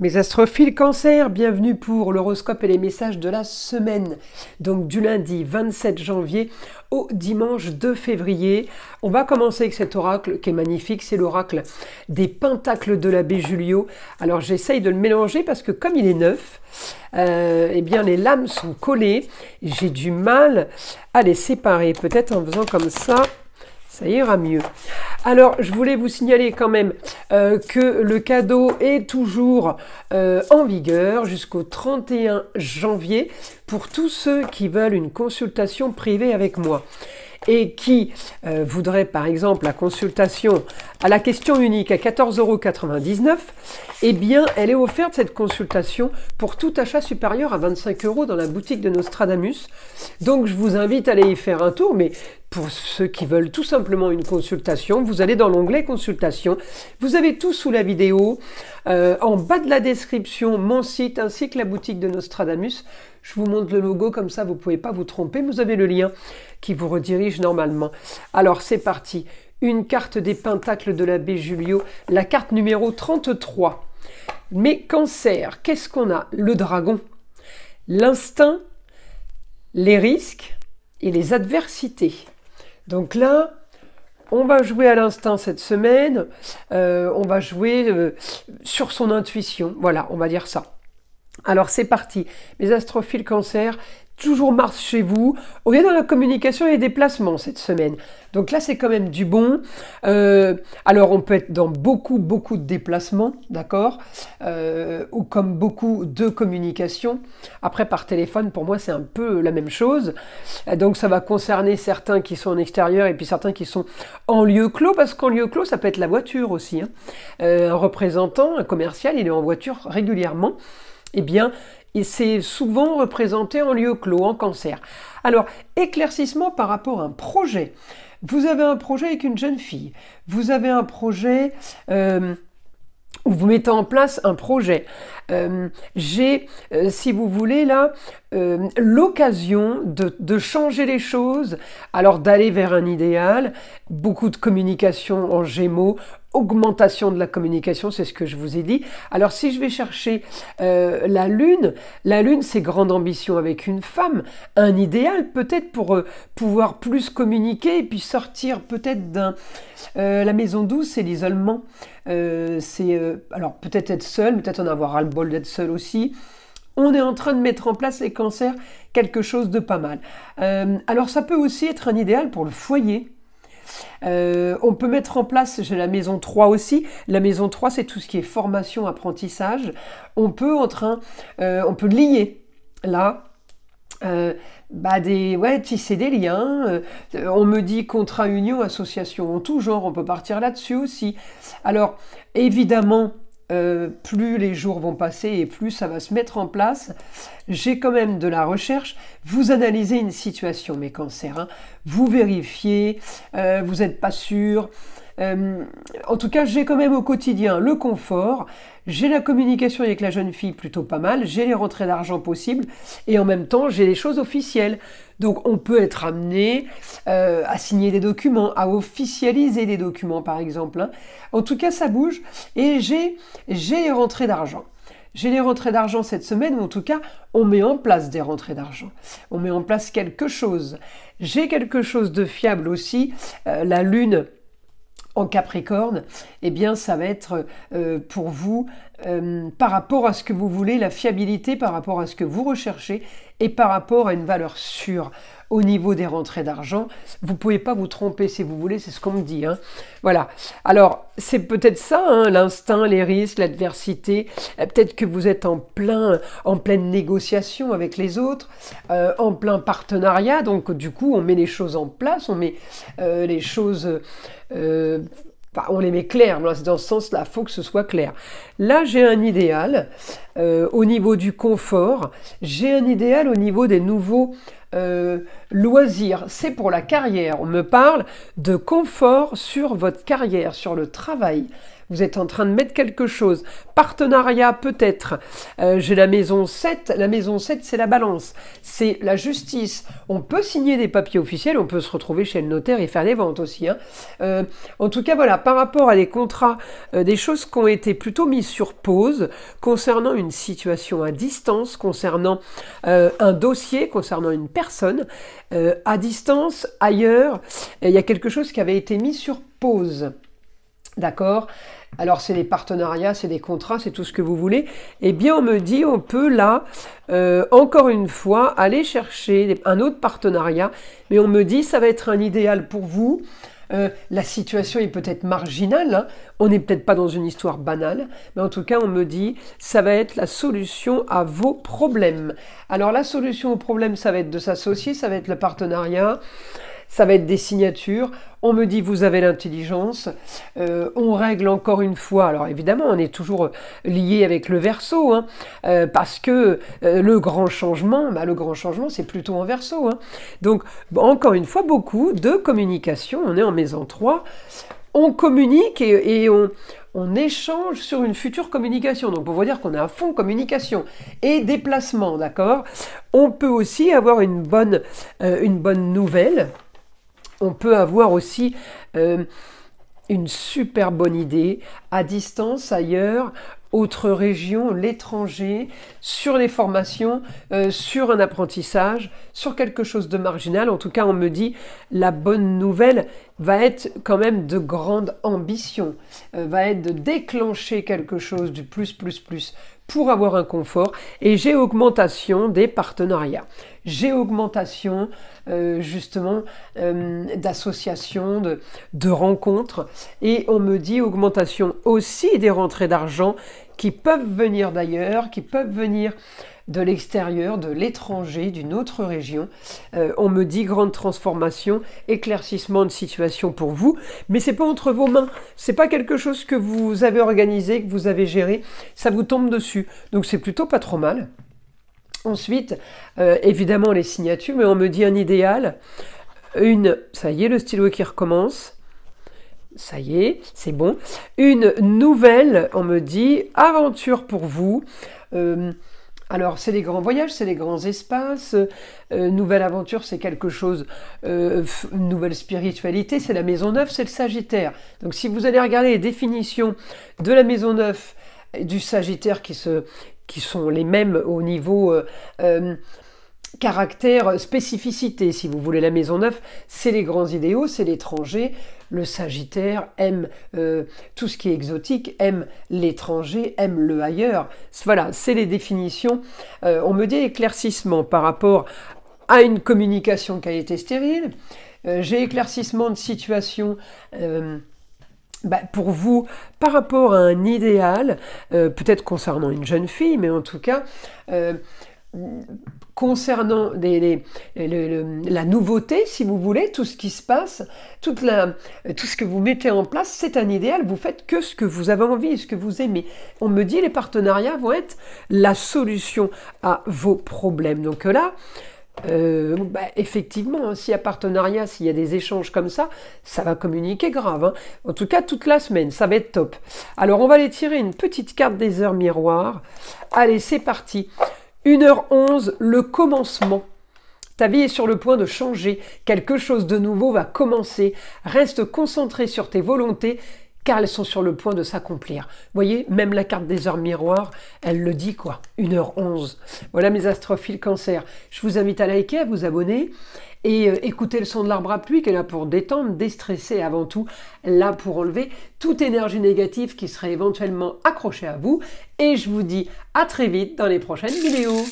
Mes astrophiles Cancer, bienvenue pour l'horoscope et les messages de la semaine, donc du lundi 27 janvier au dimanche 2 février. On va commencer avec cet oracle qui est magnifique, c'est l'oracle des pentacles de l'abbé Julio. Alors j'essaye de le mélanger parce que comme il est neuf, eh bien les lames sont collées, j'ai du mal à les séparer, peut-être en faisant comme ça ira mieux. Alors, je voulais vous signaler quand même que le cadeau est toujours en vigueur jusqu'au 31 janvier pour tous ceux qui veulent une consultation privée avec moi et qui voudraient par exemple la consultation à la question unique à 14,99 €, eh bien elle est offerte cette consultation pour tout achat supérieur à 25 € dans la boutique de Nostradamus. Donc je vous invite à aller y faire un tour, mais pour ceux qui veulent tout simplement une consultation, vous allez dans l'onglet consultation, vous avez tout sous la vidéo, en bas de la description, mon site ainsi que la boutique de Nostradamus. Je vous montre le logo, comme ça vous ne pouvez pas vous tromper, vous avez le lien qui vous redirige normalement. Alors c'est parti, une carte des pentacles de l'abbé Julio, la carte numéro 33. Mais Cancer, qu'est-ce qu'on a? Le dragon, l'instinct, les risques et les adversités. Donc là, on va jouer à l'instinct cette semaine, on va jouer sur son intuition, voilà, on va dire ça. Alors c'est parti, mes astrophiles Cancer, toujours Mars chez vous, on est dans la communication et les déplacements cette semaine. Donc là c'est quand même du bon. Alors on peut être dans beaucoup de déplacements, d'accord, ou comme beaucoup de communication. Après par téléphone pour moi c'est un peu la même chose. Donc ça va concerner certains qui sont en extérieur et puis certains qui sont en lieu clos, parce qu'en lieu clos ça peut être la voiture aussi, hein. Un représentant, un commercial, il est en voiture régulièrement. Eh bien, c'est souvent représenté en lieu clos, en Cancer. Alors, éclaircissement par rapport à un projet. Vous avez un projet avec une jeune fille. Vous avez un projet où vous mettez en place un projet. J'ai, si vous voulez, là, l'occasion de changer les choses, alors d'aller vers un idéal, beaucoup de communication en Gémeaux, augmentation de la communication, c'est ce que je vous ai dit. Alors si je vais chercher la Lune c'est grande ambition avec une femme, un idéal peut-être pour pouvoir plus communiquer et puis sortir peut-être d'un... la maison douce, c'est l'isolement. Alors peut-être être seul, peut-être en avoir ras-le-bol d'être seul aussi. On est en train de mettre en place, les cancers, quelque chose de pas mal. Alors ça peut aussi être un idéal pour le foyer. On peut mettre en place, j'ai la maison 3 aussi, la maison 3 c'est tout ce qui est formation, apprentissage. On peut lier là, tisser des liens, on me dit contrat, union, association en tout genre, on peut partir là-dessus aussi. Alors évidemment, plus les jours vont passer et plus ça va se mettre en place. J'ai quand même de la recherche. Vous analysez une situation, mes cancers, hein. Vous vérifiez, vous n'êtes pas sûr. En tout cas, j'ai quand même au quotidien le confort, j'ai la communication avec la jeune fille plutôt pas mal, j'ai les rentrées d'argent possibles et en même temps j'ai les choses officielles. Donc on peut être amené à signer des documents, à officialiser des documents par exemple, hein. En tout cas ça bouge et j'ai les rentrées d'argent. J'ai les rentrées d'argent cette semaine, ou en tout cas, on met en place des rentrées d'argent. On met en place quelque chose. J'ai quelque chose de fiable aussi, la Lune en Capricorne, eh bien ça va être pour vous, par rapport à ce que vous voulez, la fiabilité par rapport à ce que vous recherchez et par rapport à une valeur sûre. Au niveau des rentrées d'argent, vous ne pouvez pas vous tromper si vous voulez, c'est ce qu'on me dit, hein. Voilà, alors c'est peut-être ça, hein, l'instinct, les risques, l'adversité, peut-être que vous êtes en pleine négociation avec les autres, en plein partenariat, donc du coup on met les choses en place, on met les choses... on les met claires, c'est dans ce sens-là, il faut que ce soit clair. Là, j'ai un idéal au niveau du confort, j'ai un idéal au niveau des nouveaux loisirs, c'est pour la carrière. On me parle de confort sur votre carrière, sur le travail. Vous êtes en train de mettre quelque chose. Partenariat peut-être. J'ai la maison 7. La maison 7, c'est la balance. C'est la justice. On peut signer des papiers officiels, on peut se retrouver chez le notaire et faire des ventes aussi. Hein. En tout cas, voilà, par rapport à des contrats, des choses qui ont été plutôt mises sur pause concernant une situation à distance, concernant un dossier, concernant une personne, à distance, ailleurs, il y a quelque chose qui avait été mis sur pause. D'accord? Alors c'est des partenariats, c'est des contrats, c'est tout ce que vous voulez. Eh bien on me dit, on peut là, encore une fois, aller chercher un autre partenariat, mais on me dit, ça va être un idéal pour vous. La situation est peut-être marginale, hein. On n'est peut-être pas dans une histoire banale, mais en tout cas on me dit ça va être la solution à vos problèmes. Alors la solution aux problèmes, ça va être de s'associer, ça va être le partenariat, ça va être des signatures. On me dit vous avez l'intelligence, on règle encore une fois. Alors évidemment on est toujours lié avec le Verseau, hein, parce que le grand changement c'est plutôt en Verseau. Hein. Donc encore une fois beaucoup de communication. On est en maison 3, on communique et on échange sur une future communication. Donc, pour vous dire qu'on est à fond communication et déplacement, d'accord? On peut aussi avoir une bonne nouvelle. On peut avoir aussi une super bonne idée à distance, ailleurs, autre région, l'étranger, sur les formations, sur un apprentissage, sur quelque chose de marginal. En tout cas, on me dit la bonne nouvelle va être quand même de grande ambition, va être de déclencher quelque chose du plus pour avoir un confort. Et j'ai augmentation des partenariats. J'ai augmentation justement d'associations, de rencontres. Et on me dit augmentation aussi des rentrées d'argent qui peuvent venir d'ailleurs, qui peuvent venir de l'extérieur, de l'étranger, d'une autre région. On me dit grande transformation, éclaircissement de situation pour vous, mais c'est pas entre vos mains. C'est pas quelque chose que vous avez organisé, que vous avez géré. Ça vous tombe dessus. Donc c'est plutôt pas trop mal. Ensuite, évidemment les signatures, mais on me dit un idéal. Ça y est, le stylo qui recommence. Ça y est, c'est bon. Une nouvelle, on me dit, aventure pour vous. Alors, c'est les grands voyages, c'est les grands espaces. Nouvelle aventure, c'est quelque chose, une nouvelle spiritualité, c'est la maison 9, c'est le Sagittaire. Donc, si vous allez regarder les définitions de la maison 9 et du Sagittaire qui sont les mêmes au niveau caractère, spécificité, si vous voulez. La maison 9, c'est les grands idéaux, c'est l'étranger. Le Sagittaire aime tout ce qui est exotique, aime l'étranger, aime le ailleurs. Voilà, c'est les définitions. On me dit éclaircissement par rapport à une communication qui a été stérile. J'ai éclaircissement de situation pour vous par rapport à un idéal, peut-être concernant une jeune fille, mais en tout cas concernant la nouveauté, si vous voulez, tout ce qui se passe, tout ce que vous mettez en place, c'est un idéal, vous faites que ce que vous avez envie, ce que vous aimez. On me dit les partenariats vont être la solution à vos problèmes. Donc là, effectivement, hein, s'il y a partenariat, s'il y a des échanges comme ça va communiquer grave. Hein. En tout cas, toute la semaine, ça va être top. Alors, on va aller tirer une petite carte des heures miroirs. Allez, c'est parti. 1h11, le commencement. Ta vie est sur le point de changer. Quelque chose de nouveau va commencer. Reste concentré sur tes volontés, car elles sont sur le point de s'accomplir. Vous voyez, même la carte des heures miroirs, elle le dit quoi. 1h11. Voilà mes astrophiles Cancer. Je vous invite à liker, à vous abonner et écouter le son de l'arbre à pluie qui est là pour détendre, déstresser, avant tout là pour enlever toute énergie négative qui serait éventuellement accrochée à vous. Et je vous dis à très vite dans les prochaines vidéos.